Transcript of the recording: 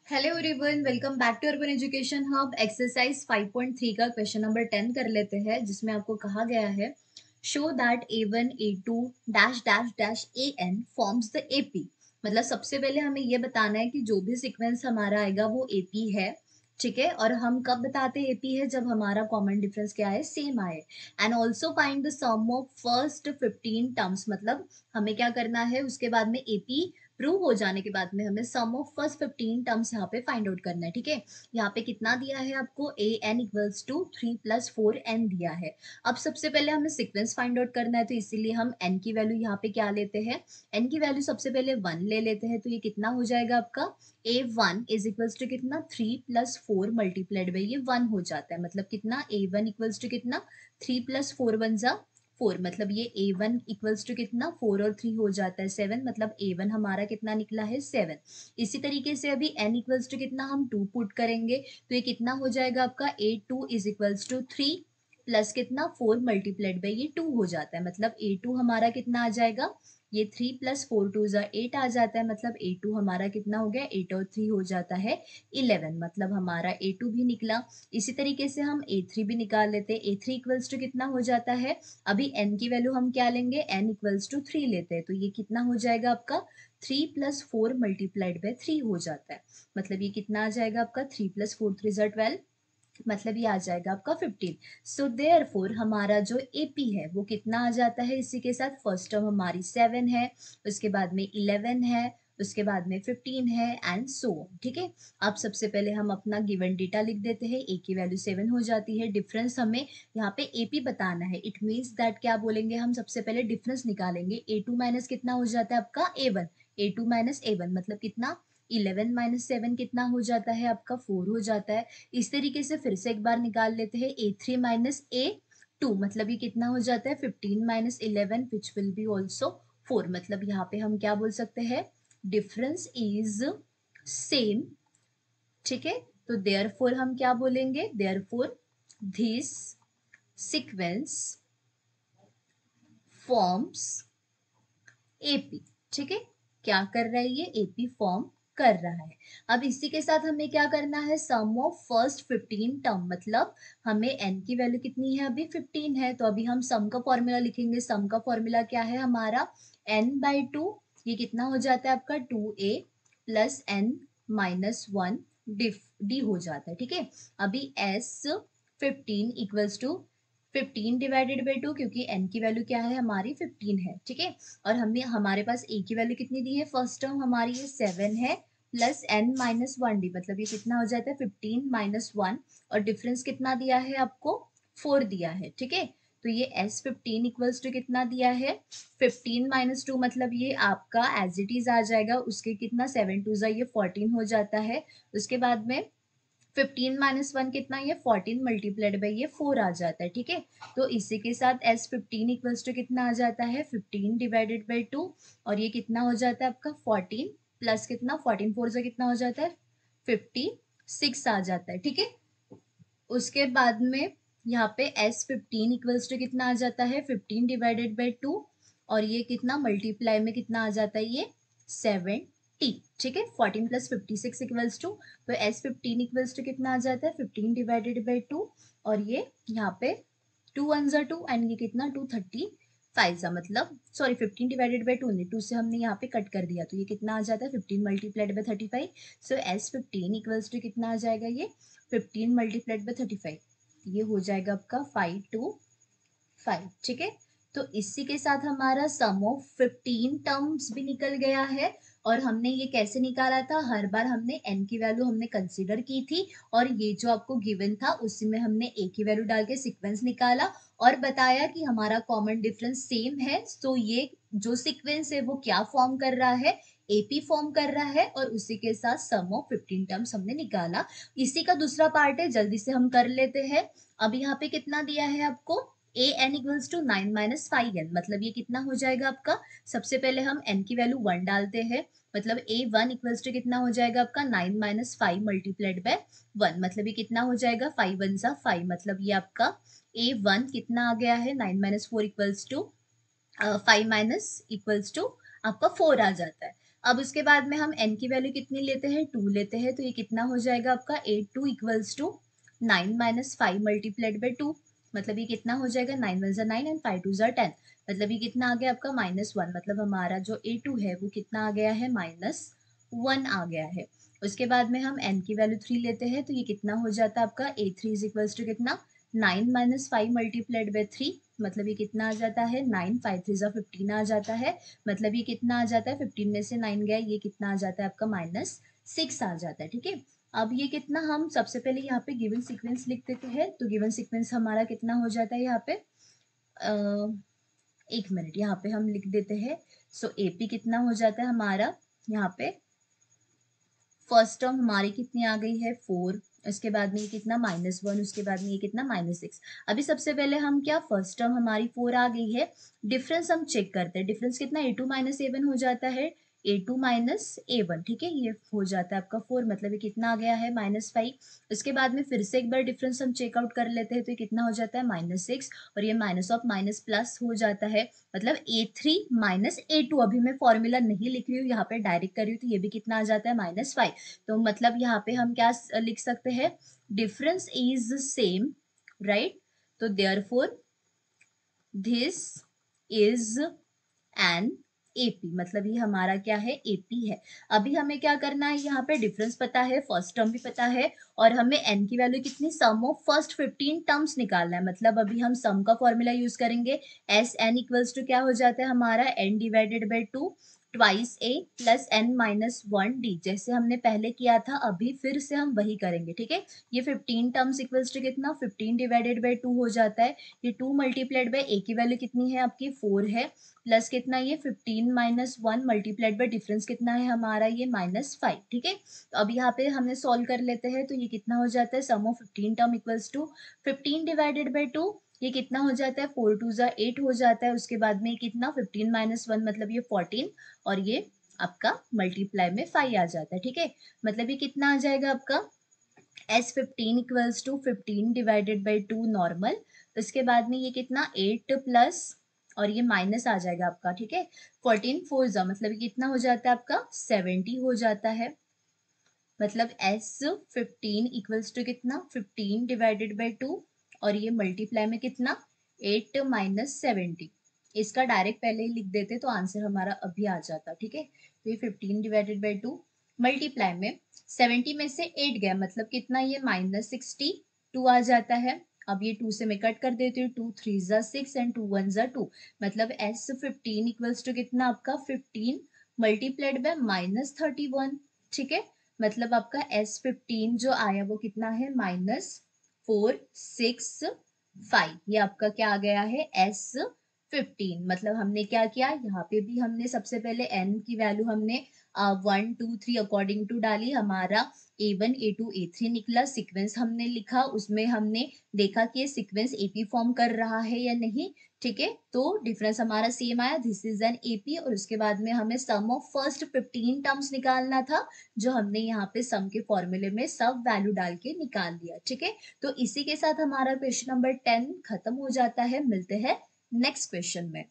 Hello everyone, welcome back to urban education hub. Exercise 5.3 का question number 10 कर लेते हैं, जिसमें आपको कहा गया है show that A1 A2 dash dash dash AN forms the AP। मतलब सबसे पहले हमें ये बताना है कि जो भी सीक्वेंस हमारा आएगा वो AP है। ठीक है, और हम कब बताते हैं AP है? जब हमारा कॉमन डिफरेंस क्या है, सेम आए। And also find the sum of first 15 terms. मतलब हमें क्या करना है, उसके बाद में AP प्रूव हो जाने के बाद में हमें सम ऑफ फर्स्ट 15 टर्म्स यहाँ पे फाइंड आउट करना है। ठीक है, यहाँ पे कितना दिया है आपको, AN इक्वल्स टू 3 + 4N दिया है। अब सबसे पहले हमें सीक्वेंस फाइंड आउट करना है, तो इसीलिए हम N की वैल्यू यहाँ पे क्या लेते हैं, N की वैल्यू सबसे पहले 1 ले लेते हैं। तो ये कितना हो जाएगा आपका, A1 इज इक्वल्स टू कितना, 3 + 4 मल्टीप्लाइड बाई ये 1 हो जाता है। मतलब कितना, A1 इक्वल्स टू कितना, 3 + 4 1 जा 4। मतलब ये A1 इक्वल्स टू कितना, 4 और 3 हो जाता है 7। मतलब A1 हमारा कितना निकला है, 7। इसी तरीके से अभी N इक्वल्स टू कितना, हम 2 पुट करेंगे, तो ये कितना हो जाएगा आपका, A2 is equals to 3 plus कितना, 4 मल्टीप्लाइड बाई ये 2 हो जाता है। मतलब A2 हमारा कितना आ जाएगा, ये 3 + 4 2 जा 8 आ जाता है। मतलब A2 हमारा कितना हो गया, 8 और 3 हो जाता है 11। मतलब हमारा A2 भी निकला। इसी तरीके से हम A3 भी निकाल लेते हैं। A3 इक्वल्स टू कितना हो जाता है, अभी N की वैल्यू हम क्या लेंगे, N इक्वल्स टू 3 लेते हैं। तो ये कितना हो जाएगा आपका, 3 + 4 मल्टीप्लाइड बाय 3 हो जाता है। मतलब ये कितना आ जाएगा आपका, 3 + 4 3 जा 12। मतलब ये आ जाएगा आपका 15। सो देयरफॉर हमारा जो AP है वो कितना आ जाता है, इसी के साथ फर्स्ट टर्म हमारी 7 है, उसके बाद में 11 है, उसके बाद में 15 है, एंड सो। ठीक है, अब सबसे पहले हम अपना गिवन डेटा लिख देते हैं। A की वैल्यू 7 हो जाती है। डिफरेंस हमें यहाँ पे AP बताना है। इट मीन्स दैट क्या बोलेंगे, हम सबसे पहले डिफरेंस निकालेंगे। A2 माइनस कितना हो जाता है आपका, A1। A2 माइनस A1 मतलब कितना, 11 - 7 कितना हो जाता है आपका, 4 हो जाता है। इस तरीके से फिर से एक बार निकाल लेते हैं। A3 - A2 मतलब ये कितना हो जाता है, 15 - 11 विच विल बी ऑल्सो 4। मतलब यहाँ पे हम क्या बोल सकते हैं, डिफरेंस इज सेम। ठीक है, तो देयरफॉर हम क्या बोलेंगे, therefore this sequence forms AP। ठीक है, क्या कर रहा है ये, AP फॉर्म कर रहा है। अब इसी के साथ हमें क्या करना है, सम ऑफ फर्स्ट 15 टर्म। मतलब हमें N की वैल्यू कितनी है, अभी 15 है। तो अभी हम सम का फॉर्मूला लिखेंगे। सम का फॉर्मूला क्या है हमारा, N/2। ये कितना हो जाता है आपका, 2A + N - 1 D हो जाता है। ठीक है, अभी S15 equals to 15 divided by 2, क्योंकि N की वैल्यू क्या है हमारी, 15 है। ठीक है, और हमने हमारे पास A की वैल्यू कितनी दी है, फर्स्ट टर्म हमारी ये 7 है, प्लस N - 1 D। मतलब ये कितना हो जाता है, 15 - 1, और डिफरेंस कितना दिया है आपको, 4 दिया है। ठीक है, तो ये S15 इक्वल्स टू कितना दिया है, 15 - 2। मतलब ये आपका एज इट इज आ जाएगा। उसके कितना, 7 2 जा ये 14 हो जाता है। उसके बाद में 15 - 1 कितना, ये 14 मल्टीप्लाइड बाई ये 4 आ जाता है। ठीक है, तो इसी के साथ S15 इक्वल्स टू कितना आ जाता है, 15 डिवाइडेड बाई 2, और ये कितना हो जाता है आपका 14 प्लस कितना, 14 4 से कितना हो जाता है, 56 आ जाता है। ठीक है, उसके बाद में यहाँ पे S15 इक्वल्स टू कितना आ जाता है, 15 डिवाइडेड बाई 2, और ये कितना मल्टीप्लाई में कितना आ जाता है, ये 70। ठीक है, 14 + 56 इक्वल्स टू, तो S15 इक्वल्स टू कितना आ जाता है, 15 डिवाइडेड बाई 2, और ये यहाँ पे 2 1 जा 2, एंड ये कितना 235 जा, मतलब सॉरी 15 डिवाइडेड बाई 2 नहीं, 2 से हमने यहाँ पे कट कर दिया, तो ये कितना आ जाता है, 15 multiplied by 35। So S15 equals to कितना आ जाएगा, ये 15 मल्टीप्लाइड बाई 35, ये हो जाएगा आपका 525। ठीक है, तो इसी के साथ हमारा सम ऑफ 15 टर्म्स भी निकल गया है। और हमने ये कैसे निकाला था, हर बार हमने N की वैल्यू हमने कंसीडर की थी, और ये जो आपको गिवन था उसी में हमने A की वैल्यू डाल के सीक्वेंस निकाला, और बताया कि हमारा कॉमन डिफरेंस सेम है। सो ये जो सीक्वेंस है वो क्या फॉर्म कर रहा है, AP फॉर्म कर रहा है, और उसी के साथ सम ऑफ 15 टर्म्स हमने निकाला। इसी का दूसरा पार्ट है, जल्दी से हम कर लेते हैं। अब यहाँ पे कितना दिया है आपको, AN इक्वल्स टू 9 - 5N। मतलब ये कितना हो जाएगा आपका, सबसे पहले हम N की वैल्यू 1 डालते हैं। मतलब A1 इक्वल्स टू कितना हो जाएगा आपका, 9 - 5 मल्टीप्लाइड बाय 1। मतलब ये कितना हो जाएगा, 5 1 जा 5। मतलब ये आपका A1 कितना आ गया है, 9 - 4 equals to 5 minus equals to आपका 4 आ जाता है। अब उसके बाद में हम n की वैल्यू कितनी लेते हैं, 2 लेते हैं, तो ये कितना हो जाएगा आपका 8 2 equals to 9 minus 5 multiplied by 2, मतलब ये कितना हो जाएगा 9 1 ज़ा 9 एंड 5 2 ज़ा 10, मतलब ये कितना आ गया आपका -1, मतलब हमारा जो A2 है वो कितना आ गया है -1 आ गया है। उसके बाद में हम n की वैल्यू 3 लेते हैं, तो ये कितना हो जाता है आपका A3 इज इक्वल्स टू कितना 9 माइनस 5 मल्टीप्लाइड बाई 3, मतलब ये कितना आ जाता है 9 5 3 ज़ा 15 आ जाता है, मतलब ये कितना आ जाता है 15 में से 9 गया, ये कितना आ जाता है आपका -6 आ जाता है। ठीक है, अब ये कितना, हम सबसे पहले यहाँ पे गिवन सीक्वेंस लिख देते हैं, तो गिवन सीक्वेंस हमारा कितना हो जाता है यहाँ पे, एक मिनट यहाँ पे हम लिख देते हैं। सो एपी कितना हो जाता है हमारा, यहाँ पे फर्स्ट टर्म हमारी कितनी आ गई है 4, उसके बाद में ये कितना -1, उसके बाद में ये कितना -6। अभी सबसे पहले हम क्या, फर्स्ट टर्म हमारी 4 आ गई है, डिफरेंस हम चेक करते हैं, डिफरेंस कितना A2 माइनस A1 हो जाता है, A2 माइनस A1, ठीक है, ये हो जाता है आपका 4, मतलब ये कितना आ गया है -5। उसके बाद में फिर से एक बार डिफरेंस हम चेकआउट कर लेते हैं, तो ये कितना हो जाता है -6, और ये माइनस ऑफ माइनस प्लस हो जाता है, मतलब A3 माइनस A2, अभी मैं फॉर्मूला नहीं लिख रही हूँ, यहाँ पे डायरेक्ट कर रही हूँ, तो ये भी कितना आ जाता है -5। तो मतलब यहाँ पे हम क्या लिख सकते हैं, डिफरेंस इज सेम, राइट, तो therefore this is an AP, मतलब ये हमारा क्या है, एपी है। अभी हमें क्या करना है, यहाँ पे डिफरेंस पता है, फर्स्ट टर्म भी पता है, और हमें एन की वैल्यू कितनी, सम ऑफ फर्स्ट 15 टर्म्स निकालना है, मतलब अभी हम सम का फॉर्मूला यूज करेंगे, एस एन इक्वल्स टू क्या हो जाता है हमारा, N divided by 2 twice A plus N minus 1 D, जैसे हमने पहले किया था, अभी फिर से हम वही करेंगे। ठीक है, ये 15 टर्म्स इक्वल्स टू कितना, 15 डिवाइडेड बाई 2 हो जाता है, ये 2 मल्टीप्लाइड बाई ए की वैल्यू कितनी है आपकी 4 है, प्लस कितना ये 15 माइनस 1 मल्टीप्लाइड बाई डिफरेंस कितना है हमारा ये -5। ठीक है, तो अब यहाँ पे हमने सॉल्व कर लेते हैं, तो ये कितना हो जाता है, sum of 15 term equals to 15 divided by 2, ये कितना हो जाता है 4 2 ज़ा 8 हो जाता है, उसके बाद में कितना 15 माइनस 1, मतलब ये 14, और ये आपका मल्टीप्लाई में 5 आ जाता है। ठीक है, मतलब ये कितना आ जाएगा आपका S15 equals to 15 divided by 2 normal, उसके बाद में ये कितना 8 प्लस, और ये माइनस आ जाएगा आपका। ठीक है, 14 4 जा, मतलब ये कितना हो जाता है आपका 70 हो जाता है, मतलब S15 इक्वल्स टू कितना 15 डिवाइडेड बाई 2, और ये मल्टीप्लाई में कितना 8 माइनस 70, इसका डायरेक्ट पहले ही लिख देते तो आंसर हमारा अभी आ जाता। ठीक है, तो ये 15 डिवाइडेड बाई 2 मल्टीप्लाई में 70 में से 8 गया, मतलब कितना ये -62 आ जाता है। अब ये 2 से मैं कट कर देती हूँ, 2 3 ज़ा 6 एंड 2 1 ज़ा 2, मतलब S15 इक्वल्स टू कितना आपका 15 मल्टीप्लाइड बाय -31। ठीक है, मतलब आपका S15 जो आया वो कितना है -465, ये आपका क्या आ गया है S15। मतलब हमने क्या किया, यहाँ पे भी हमने सबसे पहले n की वैल्यू हमने 1 2 3 अकॉर्डिंग टू डाली, हमारा A1 A2 A3 निकला, सीक्वेंस हमने लिखा, उसमें हमने देखा कि ये सीक्वेंस एपी फॉर्म कर रहा है या नहीं। ठीक है, तो डिफरेंस हमारा सेम आया, दिस इज एन एपी, और उसके बाद में हमें सम ऑफ फर्स्ट 15 टर्म्स निकालना था, जो हमने यहाँ पे सम के फॉर्मूले में सब वैल्यू डाल के निकाल दिया। ठीक है, तो इसी के साथ हमारा क्वेश्चन नंबर 10 खत्म हो जाता है, मिलते हैं नेक्स्ट क्वेश्चन में।